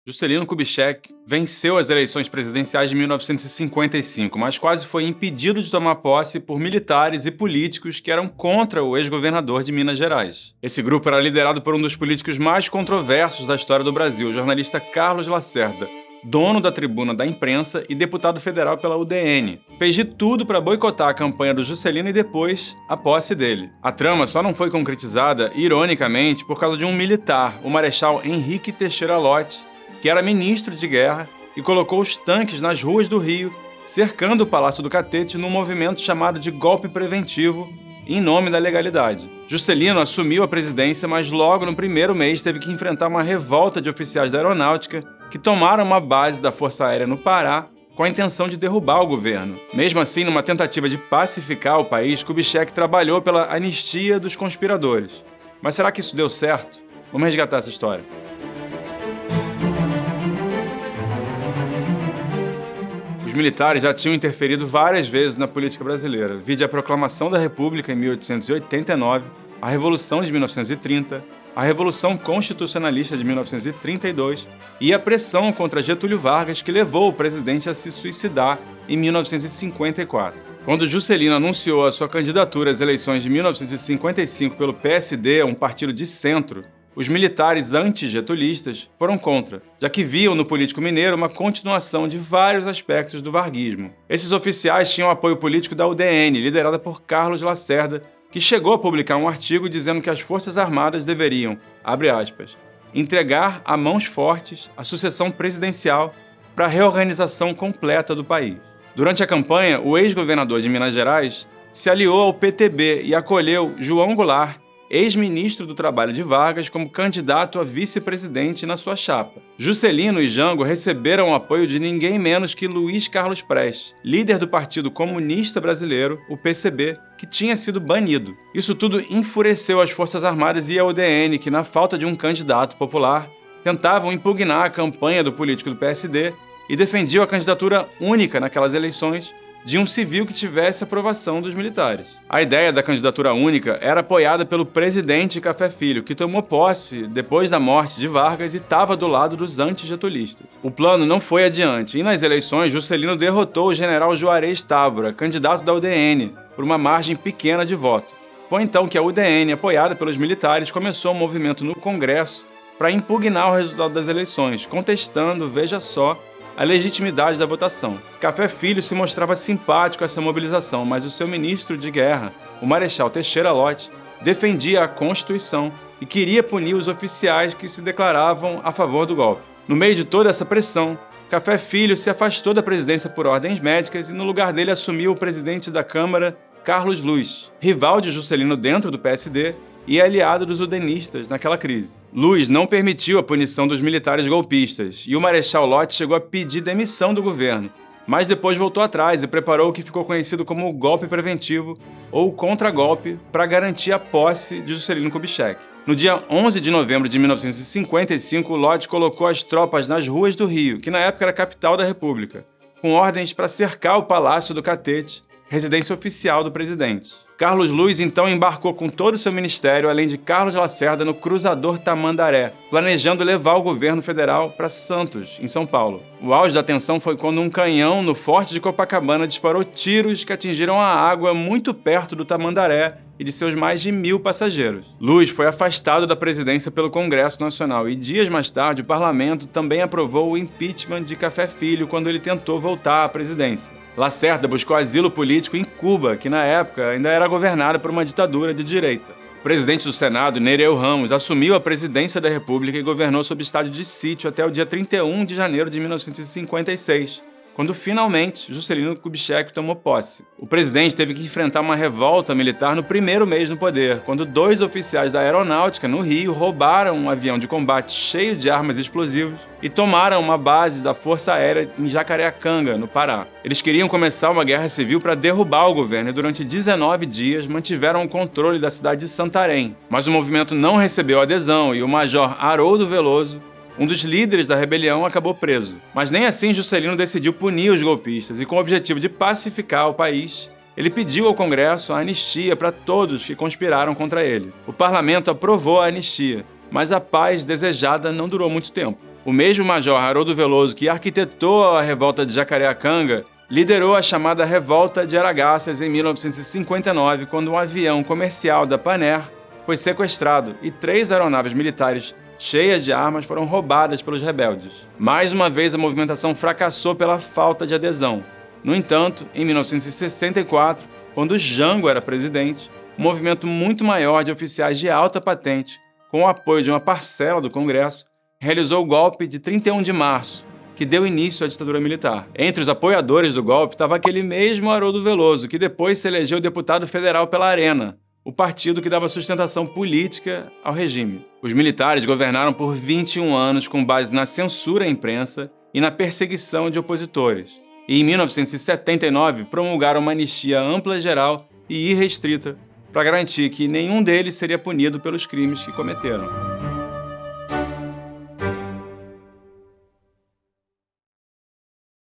Juscelino Kubitschek venceu as eleições presidenciais de 1955, mas quase foi impedido de tomar posse por militares e políticos que eram contra o ex-governador de Minas Gerais. Esse grupo era liderado por um dos políticos mais controversos da história do Brasil, o jornalista Carlos Lacerda, dono da Tribuna da Imprensa e deputado federal pela UDN. Fez de tudo para boicotar a campanha do Juscelino e depois a posse dele. A trama só não foi concretizada, ironicamente, por causa de um militar, o Marechal Henrique Teixeira Lott, que era ministro de guerra e colocou os tanques nas ruas do Rio, cercando o Palácio do Catete num movimento chamado de golpe preventivo, em nome da legalidade. Juscelino assumiu a presidência, mas logo no primeiro mês teve que enfrentar uma revolta de oficiais da aeronáutica que tomaram uma base da Força Aérea no Pará com a intenção de derrubar o governo. Mesmo assim, numa tentativa de pacificar o país, Kubitschek trabalhou pela anistia dos conspiradores. Mas será que isso deu certo? Vamos resgatar essa história. Os militares já tinham interferido várias vezes na política brasileira, vide a Proclamação da República em 1889, a Revolução de 1930, a Revolução Constitucionalista de 1932 e a pressão contra Getúlio Vargas que levou o presidente a se suicidar em 1954. Quando Juscelino anunciou a sua candidatura às eleições de 1955 pelo PSD, um partido de centro, os militares antigetulistas foram contra, já que viam no político mineiro uma continuação de vários aspectos do varguismo. Esses oficiais tinham apoio político da UDN, liderada por Carlos Lacerda, que chegou a publicar um artigo dizendo que as Forças Armadas deveriam, abre aspas, entregar a mãos fortes a sucessão presidencial para a reorganização completa do país. Durante a campanha, o ex-governador de Minas Gerais se aliou ao PTB e acolheu João Goulart, ex-ministro do Trabalho de Vargas, como candidato a vice-presidente na sua chapa. Juscelino e Jango receberam o apoio de ninguém menos que Luiz Carlos Prestes, líder do Partido Comunista Brasileiro, o PCB, que tinha sido banido. Isso tudo enfureceu as Forças Armadas e a UDN, que, na falta de um candidato popular, tentavam impugnar a campanha do político do PSD e defendiam a candidatura única naquelas eleições de um civil que tivesse aprovação dos militares. A ideia da candidatura única era apoiada pelo presidente Café Filho, que tomou posse depois da morte de Vargas e estava do lado dos antigetulistas. O plano não foi adiante e nas eleições Juscelino derrotou o general Juarez Távora, candidato da UDN, por uma margem pequena de votos. Foi então que a UDN, apoiada pelos militares, começou um movimento no Congresso para impugnar o resultado das eleições, contestando, veja só, a legitimidade da votação. Café Filho se mostrava simpático a essa mobilização, mas o seu ministro de guerra, o Marechal Teixeira Lott, defendia a Constituição e queria punir os oficiais que se declaravam a favor do golpe. No meio de toda essa pressão, Café Filho se afastou da presidência por ordens médicas e no lugar dele assumiu o presidente da Câmara, Carlos Luz, rival de Juscelino dentro do PSD e aliado dos udenistas naquela crise. Luz não permitiu a punição dos militares golpistas e o Marechal Lott chegou a pedir demissão do governo, mas depois voltou atrás e preparou o que ficou conhecido como o golpe preventivo ou contragolpe para garantir a posse de Juscelino Kubitschek. No dia 11 de novembro de 1955, Lott colocou as tropas nas ruas do Rio, que na época era a capital da República, com ordens para cercar o Palácio do Catete, residência oficial do presidente. Carlos Luz então embarcou com todo o seu ministério, além de Carlos Lacerda, no cruzador Tamandaré, planejando levar o governo federal para Santos, em São Paulo. O auge da tensão foi quando um canhão no Forte de Copacabana disparou tiros que atingiram a água muito perto do Tamandaré e de seus mais de 1.000 passageiros. Luz foi afastado da presidência pelo Congresso Nacional e dias mais tarde o parlamento também aprovou o impeachment de Café Filho quando ele tentou voltar à presidência. Lacerda buscou asilo político em Cuba, que na época ainda era governada por uma ditadura de direita. O presidente do Senado, Nereu Ramos, assumiu a presidência da República e governou sob estado de sítio até o dia 31 de janeiro de 1956, quando finalmente Juscelino Kubitschek tomou posse. O presidente teve que enfrentar uma revolta militar no primeiro mês no poder, quando 2 oficiais da aeronáutica no Rio roubaram um avião de combate cheio de armas explosivas e tomaram uma base da Força Aérea em Jacareacanga, no Pará. Eles queriam começar uma guerra civil para derrubar o governo e durante 19 dias mantiveram o controle da cidade de Santarém. Mas o movimento não recebeu adesão e o major Haroldo Veloso, um dos líderes da rebelião, acabou preso. Mas nem assim Juscelino decidiu punir os golpistas e, com o objetivo de pacificar o país, ele pediu ao Congresso a anistia para todos que conspiraram contra ele. O parlamento aprovou a anistia, mas a paz desejada não durou muito tempo. O mesmo major Haroldo Veloso, que arquitetou a revolta de Jacareacanga, liderou a chamada Revolta de Aragaças em 1959, quando um avião comercial da Panair foi sequestrado e 3 aeronaves militares cheias de armas foram roubadas pelos rebeldes. Mais uma vez, a movimentação fracassou pela falta de adesão. No entanto, em 1964, quando Jango era presidente, um movimento muito maior de oficiais de alta patente, com o apoio de uma parcela do Congresso, realizou o golpe de 31 de março, que deu início à ditadura militar. Entre os apoiadores do golpe estava aquele mesmo Haroldo Veloso, que depois se elegeu deputado federal pela Arena, o partido que dava sustentação política ao regime. Os militares governaram por 21 anos com base na censura à imprensa e na perseguição de opositores. E em 1979 promulgaram uma anistia ampla, geral e irrestrita para garantir que nenhum deles seria punido pelos crimes que cometeram.